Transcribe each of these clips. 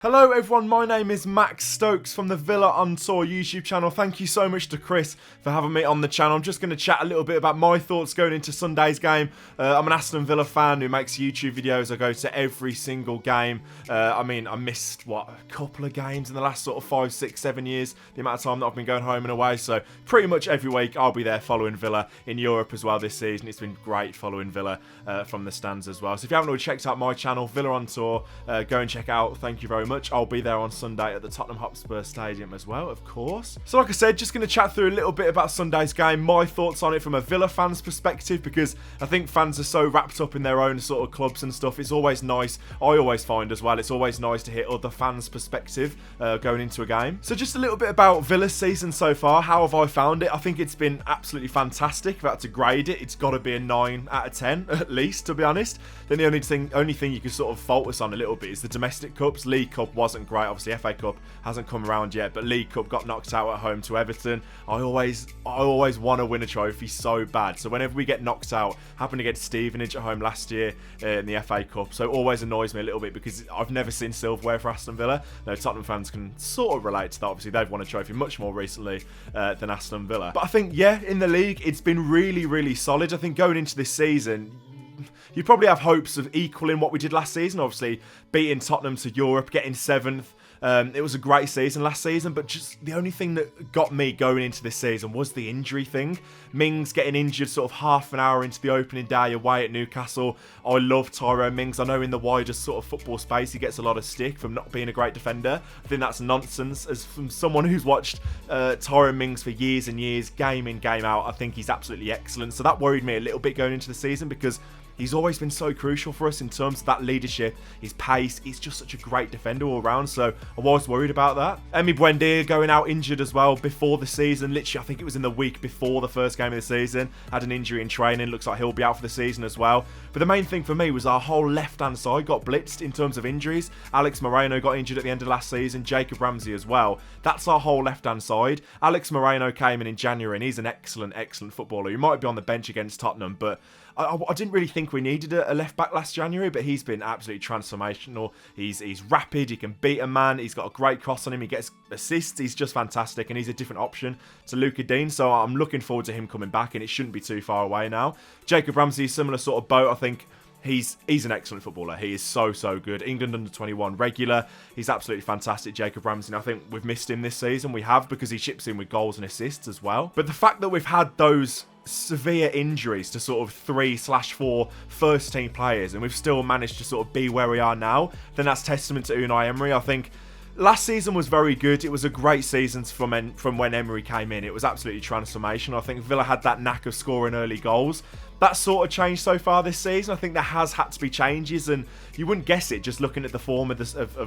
Hello everyone, my name is Max Stokes from the Villa on Tour YouTube channel. Thank you so much to Chris for having me on the channel. I'm just going to chat a little bit about my thoughts going into Sunday's game. I'm an Aston Villa fan who makes YouTube videos. I go to every single game. I missed, a couple of games in the last sort of 5, 6, 7 years, the amount of time that I've been going home and away. So pretty much every week I'll be there following Villa in Europe as well this season. It's been great following Villa from the stands as well. So if you haven't already checked out my channel, Villa on Tour, go and check out. Thank you very much. I'll be there on Sunday at the Tottenham Hotspur Stadium as well, of course. So like I said, just going to chat through a little bit about Sunday's game, my thoughts on it from a Villa fan's perspective, because I think fans are so wrapped up in their own sort of clubs and stuff. It's always nice, I always find as well, it's always nice to hear other fans' perspective going into a game. So just a little bit about Villa's season so far. How have I found it? I think it's been absolutely fantastic. If I had to grade it, it's got to be a 9 out of 10 at least, to be honest. Then the only thing you can sort of fault us on a little bit is the domestic cups. League Cup wasn't great. Obviously FA Cup hasn't come around yet, but League Cup got knocked out at home to Everton. I always want to win a trophy so bad. So whenever we get knocked out, happened against Stevenage at home last year in the FA Cup, so it always annoys me a little bit because I've never seen silverware for Aston Villa. Now, Tottenham fans can sort of relate to that. Obviously they've won a trophy much more recently than Aston Villa. But I think, yeah, in the league it's been really, really solid. I think going into this season, you probably have hopes of equaling what we did last season. Obviously, beating Tottenham to Europe, getting 7th. It was a great season last season, but just the only thing that got me going into this season was the injury thing. Mings getting injured sort of half an hour into the opening day away at Newcastle. I love Tyrone Mings. I know in the wider sort of football space he gets a lot of stick from not being a great defender. I think that's nonsense. As from someone who's watched Tyrone Mings for years and years, game in, game out, I think he's absolutely excellent. So that worried me a little bit going into the season because he's always been so crucial for us in terms of that leadership, his pace. He's just such a great defender all around, so I was worried about that. Emi Buendia going out injured as well before the season. Literally, I think it was in the week before the first game of the season. Had an injury in training. Looks like he'll be out for the season as well. But the main thing for me was our whole left-hand side got blitzed in terms of injuries. Alex Moreno got injured at the end of last season. Jacob Ramsey as well. That's our whole left-hand side. Alex Moreno came in January, and he's an excellent, excellent footballer. He might be on the bench against Tottenham, but I didn't really think we needed a left back last January, but he's been absolutely transformational. He's rapid, he can beat a man, he's got a great cross on him, he gets assists, he's just fantastic, and he's a different option to Luca Dean, so I'm looking forward to him coming back, and it shouldn't be too far away now. Jacob Ramsey, similar sort of boat, I think. He's an excellent footballer. He is so good. England under 21 regular. He's absolutely fantastic, Jacob Ramsey. And I think we've missed him this season. We have, because he chips in with goals and assists as well. But the fact that we've had those severe injuries to sort of 3/4 first team players, and we've still managed to sort of be where we are now, then that's testament to Unai Emery. I think last season was very good. It was a great season from when Emery came in. It was absolutely transformational. I think Villa had that knack of scoring early goals. That sort of changed so far this season. I think there has had to be changes, and you wouldn't guess it just looking at the form of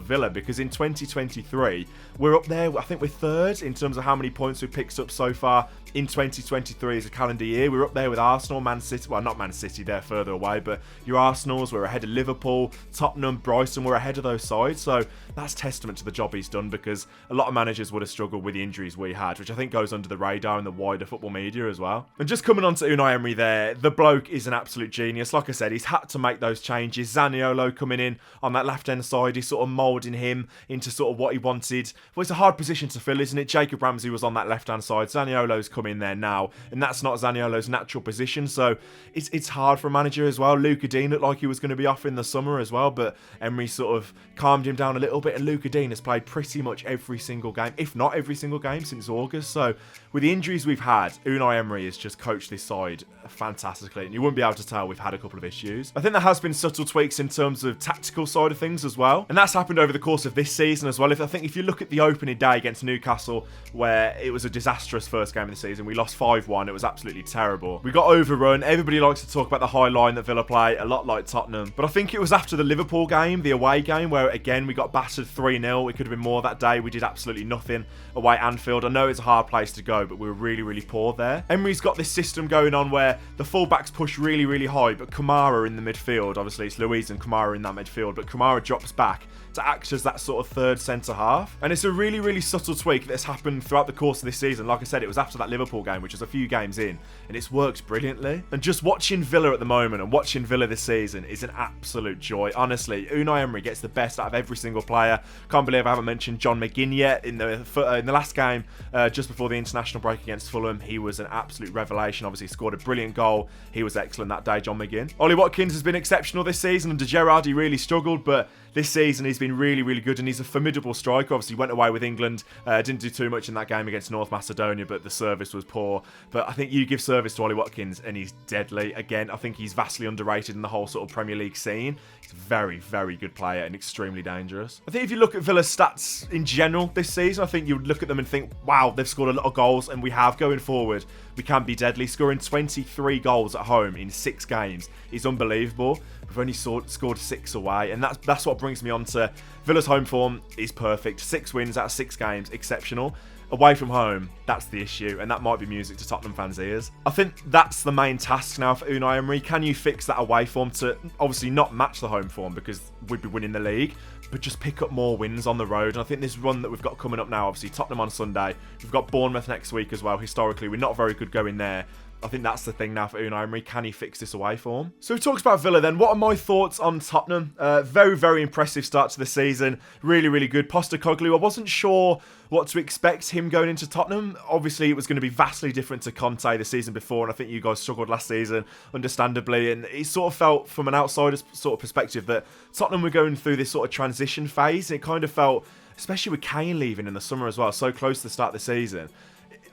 Villa, because in 2023, we're up there. I think we're 3rd in terms of how many points we've picked up so far in 2023 as a calendar year. We're up there with Arsenal, Man City. Well, not Man City, they're further away, but your Arsenals, we're ahead of Liverpool, Tottenham, Brighton, we're ahead of those sides. So that's testament to the job he's done, because a lot of managers would have struggled with the injuries we had, which I think goes under the radar in the wider football media as well. And just coming on to Unai Emery there, the bloke is an absolute genius. Like I said, he's had to make those changes. Zaniolo coming in on that left-hand side, he's sort of moulding him into sort of what he wanted. Well, it's a hard position to fill, isn't it? Jacob Ramsey was on that left-hand side. Zaniolo's come in there now, and that's not Zaniolo's natural position, so it's hard for a manager as well. Luca Dean looked like he was going to be off in the summer as well, but Emery sort of calmed him down a little bit, and Luca Dean has played pretty much every single game, if not every single game, since August. So with the injuries we've had, Unai Emery has just coached this side fantastically, and you wouldn't be able to tell we've had a couple of issues. I think there has been subtle tweaks in terms of tactical side of things as well, and that's happened over the course of this season as well. I think if you look at the opening day against Newcastle, where it was a disastrous first game of the season, we lost 5-1. It was absolutely terrible. We got overrun. Everybody likes to talk about the high line that Villa play, a lot like Tottenham, but I think it was after the Liverpool game, the away game, where again we got battered 3-0. It could have been more that day. We did absolutely nothing away at Anfield. I know it's a hard place to go, but we were really, really poor there. Emery's got this system going on where the fullbacks push really, really high, but Kamara in the midfield, obviously it's Luiz and Kamara in that midfield, but Kamara drops back to act as that sort of third centre-half. And it's a really, really subtle tweak that's happened throughout the course of this season. Like I said, it was after that Liverpool game, which was a few games in, and it's worked brilliantly. And just watching Villa at the moment and watching Villa this season is an absolute joy. Honestly, Unai Emery gets the best out of every single player. Can't believe I haven't mentioned John McGinn yet. In the last game, just before the international break against Fulham, he was an absolute revelation. Obviously, scored a brilliant goal. He was excellent that day, John McGinn. Ollie Watkins has been exceptional this season. Under Gerrard, he really struggled, but this season he's been really, really good, and he's a formidable striker. Obviously, went away with England. Didn't do too much in that game against North Macedonia, but the service was poor. But I think you give service to Ollie Watkins, and he's deadly. Again, I think he's vastly underrated in the whole sort of Premier League scene. He's a very, very good player and extremely dangerous. I think if you look at Villa's stats in general this season, I think you would look at them and think, wow, they've scored a lot of goals, and we have going forward. We can be deadly. Scoring 23 goals at home in 6 games is unbelievable. We've only scored 6 away, and that's what brings me on to Villa's home form is perfect. 6 wins out of 6 games, exceptional. Away from home, that's the issue, and that might be music to Tottenham fans' ears. I think that's the main task now for Unai Emery. Can you fix that away form to obviously not match the home form, because we'd be winning the league, but just pick up more wins on the road? And I think this run that we've got coming up now, obviously Tottenham on Sunday, we've got Bournemouth next week as well. Historically, we're not very good going there. I think that's the thing now for Unai Emery. Can he fix this away form? So we talked about Villa then. What are my thoughts on Tottenham? Very, very impressive start to the season. Really, really good. Postecoglou, I wasn't sure what to expect him going into Tottenham. Obviously, it was going to be vastly different to Conte the season before, and I think you guys struggled last season, understandably. And it sort of felt, from an outsider's sort of perspective, that Tottenham were going through this sort of transition phase. It kind of felt, especially with Kane leaving in the summer as well, so close to the start of the season,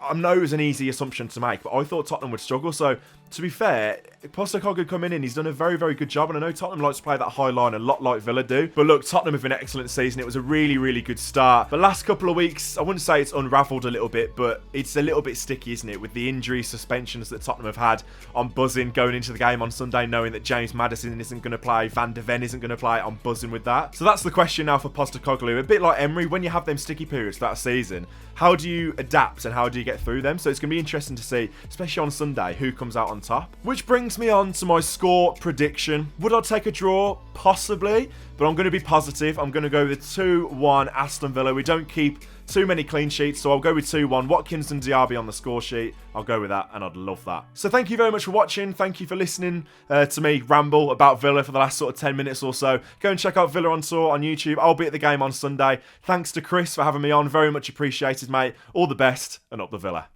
I know it was an easy assumption to make, but I thought Tottenham would struggle. So, to be fair, Postecoglou coming in, he's done a very, very good job. And I know Tottenham likes to play that high line a lot like Villa do. But look, Tottenham have been an excellent season. It was a really, really good start. The last couple of weeks, I wouldn't say it's unravelled a little bit, but it's a little bit sticky, isn't it? With the injuries, suspensions that Tottenham have had. I'm buzzing going into the game on Sunday, knowing that James Maddison isn't going to play, Van de Ven isn't going to play. I'm buzzing with that. So that's the question now for Postecoglou. A bit like Emery, when you have them sticky periods throughout a season, how do you adapt and how do you get through them? So it's going to be interesting to see, especially on Sunday, who comes out on top. Which brings me on to my score prediction. Would I take a draw? Possibly, but I'm going to be positive. I'm going to go with 2-1 Aston Villa. We don't keep too many clean sheets, so I'll go with 2-1. Watkins and Diaby on the score sheet. I'll go with that, and I'd love that. So thank you very much for watching. Thank you for listening to me ramble about Villa for the last sort of 10 minutes or so. Go and check out Villa on Tour on YouTube. I'll be at the game on Sunday. Thanks to Chris for having me on. Very much appreciated, mate. All the best, and up the Villa.